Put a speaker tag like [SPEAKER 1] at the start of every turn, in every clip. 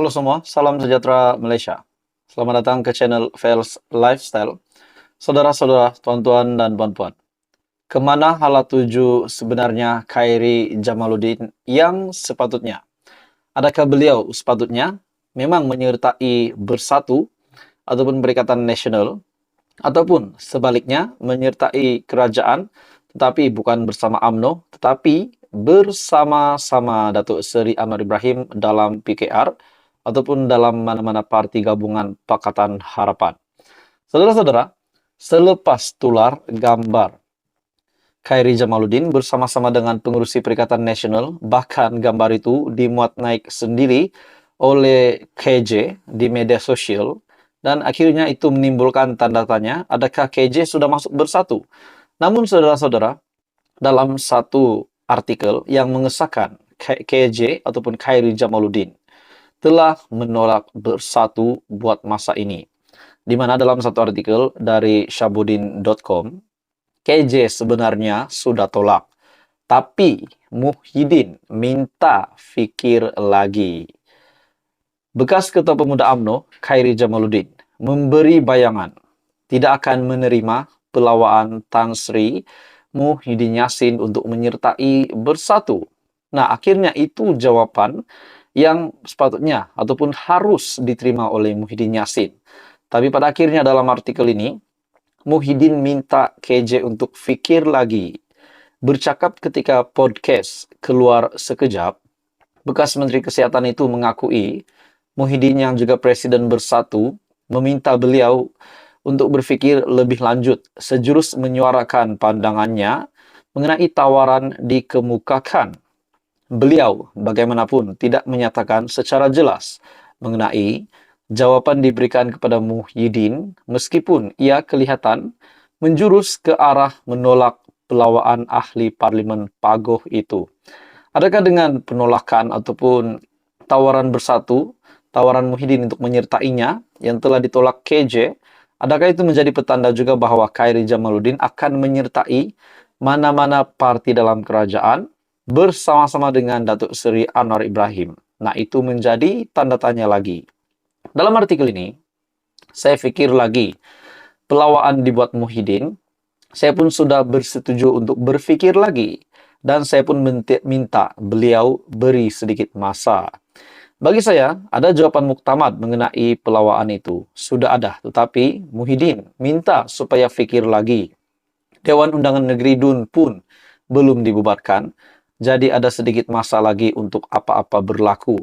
[SPEAKER 1] Halo semua, salam sejahtera Malaysia. Selamat datang ke channel Fels Lifestyle. Saudara-saudara, tuan-tuan dan puan-puan. Kemana hala tuju sebenarnya Khairi Jamaluddin yang sepatutnya? Adakah beliau sepatutnya memang menyertai Bersatu ataupun Perikatan Nasional, ataupun sebaliknya menyertai kerajaan tetapi bukan bersama UMNO, tetapi bersama-sama Datuk Seri Anwar Ibrahim dalam PKR ataupun dalam mana-mana parti gabungan Pakatan Harapan. Saudara-saudara, selepas tular gambar Khairi Jamaluddin bersama-sama dengan pengurusi Perikatan Nasional, bahkan gambar itu dimuat naik sendiri oleh KJ di media sosial, dan akhirnya itu menimbulkan tanda tanya, adakah KJ sudah masuk Bersatu? Namun saudara-saudara, dalam satu artikel yang mengesahkan KJ ataupun Khairi Jamaluddin telah menolak Bersatu buat masa ini. Di mana dalam satu artikel dari syabudin.com, KJ sebenarnya sudah tolak, tapi Muhyiddin minta fikir lagi. Bekas Ketua Pemuda UMNO, Khairi Jamaluddin, memberi bayangan tidak akan menerima pelawaan Tan Sri Muhyiddin Yassin untuk menyertai Bersatu. Nah, akhirnya itu jawaban yang sepatutnya ataupun harus diterima oleh Muhyiddin Yassin. Tapi pada akhirnya dalam artikel ini, Muhyiddin minta KJ untuk fikir lagi. Bercakap ketika podcast Keluar Sekejap, bekas Menteri Kesehatan itu mengakui Muhyiddin yang juga Presiden Bersatu meminta beliau untuk berpikir lebih lanjut, sejurus menyuarakan pandangannya mengenai tawaran dikemukakan. Beliau bagaimanapun tidak menyatakan secara jelas mengenai jawaban diberikan kepada Muhyiddin, meskipun ia kelihatan menjurus ke arah menolak pelawaan ahli Parlimen Pagoh itu. Adakah dengan penolakan ataupun tawaran Bersatu, tawaran Muhyiddin untuk menyertainya yang telah ditolak KJ, adakah itu menjadi petanda juga bahwa Khairi Jamaluddin akan menyertai mana-mana parti dalam kerajaan bersama-sama dengan Datuk Seri Anwar Ibrahim? Nah, itu menjadi tanda tanya lagi. Dalam artikel ini, saya fikir lagi, pelawaan dibuat Muhyiddin, saya pun sudah bersetuju untuk berfikir lagi, dan saya pun minta beliau beri sedikit masa. Bagi saya, ada jawaban muktamad mengenai pelawaan itu. Sudah ada, tetapi Muhyiddin minta supaya fikir lagi. Dewan Undangan Negeri DUN pun belum dibubarkan, jadi ada sedikit masa lagi untuk apa-apa berlaku.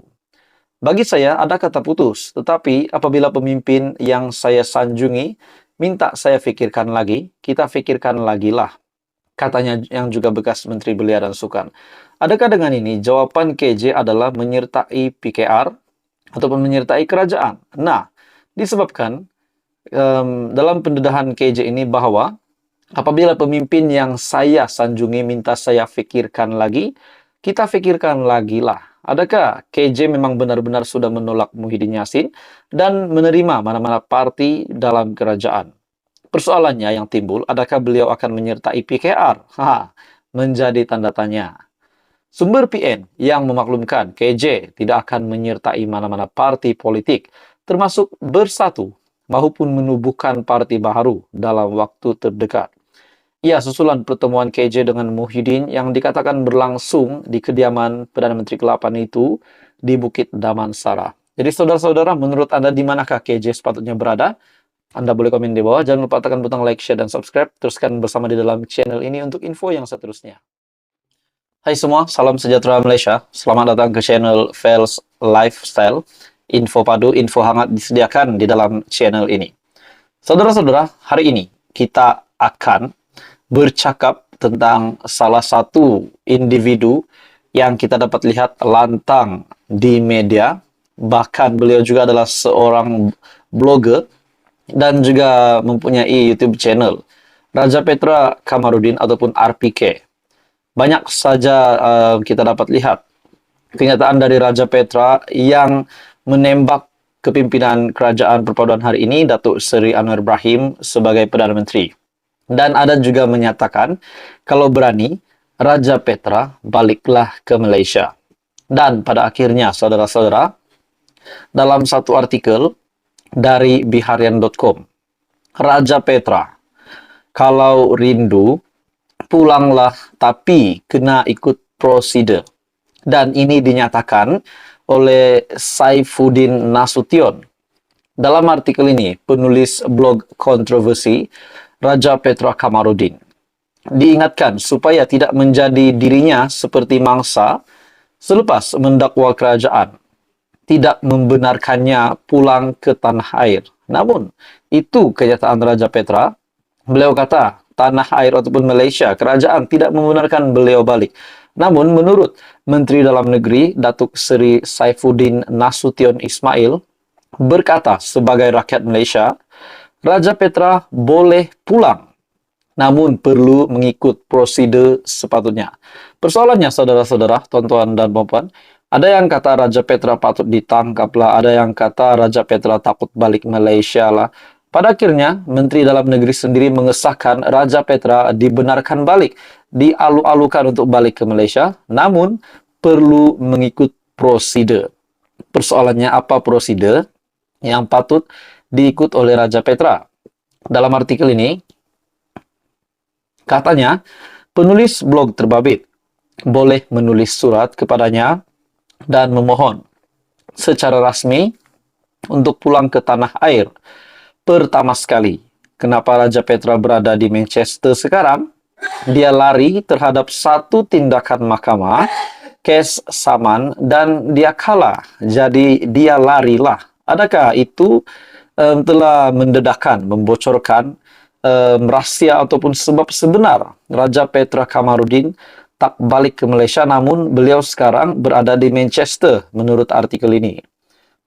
[SPEAKER 1] Bagi saya, ada kata putus, tetapi apabila pemimpin yang saya sanjungi minta saya fikirkan lagi, kita fikirkan lagi lah. Katanya yang juga bekas Menteri Belia dan Sukan. Adakah dengan ini jawaban KJ adalah menyertai PKR ataupun menyertai kerajaan? Nah, disebabkan dalam pendedahan KJ ini bahwa apabila pemimpin yang saya sanjungi minta saya fikirkan lagi, kita fikirkan lagi lah. Adakah KJ memang benar-benar sudah menolak Muhyiddin Yassin dan menerima mana-mana parti dalam kerajaan? Persoalannya yang timbul, adakah beliau akan menyertai PKR? Menjadi tanda tanya. Sumber PN yang memaklumkan KJ tidak akan menyertai mana-mana parti politik, termasuk Bersatu, maupun menubuhkan parti baru dalam waktu terdekat. Ya, susulan pertemuan KJ dengan Muhyiddin yang dikatakan berlangsung di kediaman Perdana Menteri ke-8 itu di Bukit Damansara. Jadi saudara-saudara, menurut Anda di manakah KJ sepatutnya berada? Anda boleh komen di bawah. Jangan lupa tekan butang like, share, dan subscribe. Teruskan bersama di dalam channel ini untuk info yang seterusnya. Hai semua, salam sejahtera Malaysia. Selamat datang ke channel Fels Lifestyle. Info padu, info hangat disediakan di dalam channel ini. Saudara-saudara, hari ini kita akan bercakap tentang salah satu individu yang kita dapat lihat lantang di media. Bahkan beliau juga adalah seorang blogger dan juga mempunyai YouTube channel, Rajapetra Kamarudin ataupun RPK. Banyak saja kita dapat lihat kenyataan dari Rajapetra yang menembak kepimpinan kerajaan perpaduan hari ini, Datuk Seri Anwar Ibrahim sebagai Perdana Menteri. Dan ada juga menyatakan, kalau berani, Rajapetra baliklah ke Malaysia. Dan pada akhirnya, saudara-saudara, dalam satu artikel dari biharian.com. Raja Petra, kalau rindu, pulanglah tapi kena ikut prosedur. Dan ini dinyatakan oleh Saifuddin Nasution. Dalam artikel ini, penulis blog kontroversi Raja Petra Kamarudin diingatkan supaya tidak menjadi dirinya seperti mangsa selepas mendakwa kerajaan, tidak membenarkannya pulang ke tanah air. Namun, itu kenyataan Raja Petra. Beliau kata, tanah air ataupun Malaysia, kerajaan tidak membenarkan beliau balik. Namun, menurut Menteri Dalam Negeri, Datuk Seri Saifuddin Nasution Ismail, berkata sebagai rakyat Malaysia, Raja Petra boleh pulang, namun perlu mengikut prosedur sepatutnya. Persoalannya, saudara-saudara, tuan-tuan dan puan-puan, ada yang kata Raja Petra patut ditangkap lah, ada yang kata Raja Petra takut balik Malaysia lah. Pada akhirnya, Menteri Dalam Negeri sendiri mengesahkan Raja Petra dibenarkan balik, dialu-alukan untuk balik ke Malaysia, namun perlu mengikut prosedur. Persoalannya apa prosedur yang patut diikut oleh Raja Petra? Dalam artikel ini, katanya, penulis blog terbabit boleh menulis surat kepadanya dan memohon secara rasmi untuk pulang ke tanah air. Pertama sekali, kenapa Raja Petra berada di Manchester sekarang? Dia lari terhadap satu tindakan mahkamah, kes saman, dan dia kalah. Jadi dia larilah. Adakah itu telah mendedahkan, membocorkan rahsia ataupun sebab sebenar Raja Petra Kamarudin tak balik ke Malaysia, namun beliau sekarang berada di Manchester menurut artikel ini?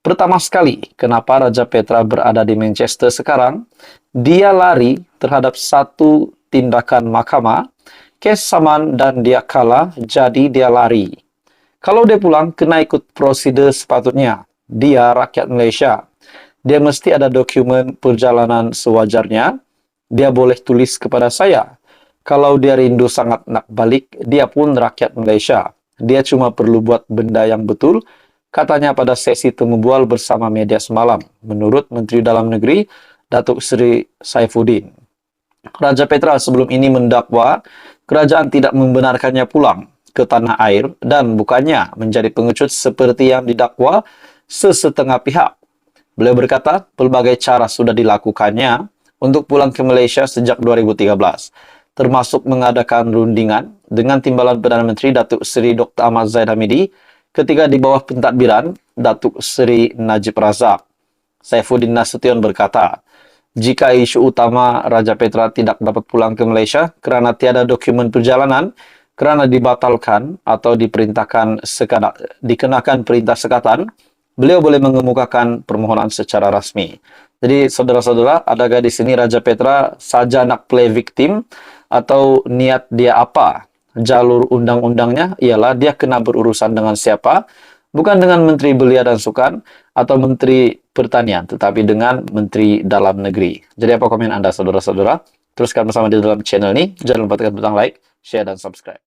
[SPEAKER 1] Pertama sekali, kenapa Raja Petra berada di Manchester sekarang? Dia lari terhadap satu tindakan mahkamah, kes saman, dan dia kalah, jadi dia lari. Kalau dia pulang, kena ikut prosedur sepatutnya. Dia rakyat Malaysia. Dia mesti ada dokumen perjalanan sewajarnya. Dia boleh tulis kepada saya. Kalau dia rindu sangat nak balik, dia pun rakyat Malaysia. Dia cuma perlu buat benda yang betul, katanya pada sesi temu bual bersama media semalam, menurut Menteri Dalam Negeri, Datuk Seri Saifuddin. Raja Petra sebelum ini mendakwa kerajaan tidak membenarkannya pulang ke tanah air dan bukannya menjadi pengecut seperti yang didakwa sesetengah pihak. Beliau berkata, pelbagai cara sudah dilakukannya untuk pulang ke Malaysia sejak 2013, termasuk mengadakan rundingan dengan Timbalan Perdana Menteri Datuk Seri Dr. Ahmad Zahid Hamidi ketika di bawah pentadbiran Datuk Seri Najib Razak. Saifuddin Nasution berkata, jika isu utama Raja Petra tidak dapat pulang ke Malaysia kerana tiada dokumen perjalanan, kerana dibatalkan atau dikenakan perintah sekatan, beliau boleh mengemukakan permohonan secara rasmi. Jadi, saudara-saudara, adakah di sini Raja Petra saja nak play victim atau niat dia apa? Jalur undang-undangnya ialah dia kena berurusan dengan siapa? Bukan dengan Menteri Belia dan Sukan atau Menteri Pertanian, tetapi dengan Menteri Dalam Negeri. Jadi apa komen Anda, saudara-saudara? Teruskan bersama di dalam channel ini. Jangan lupa tekan butang like, share, dan subscribe.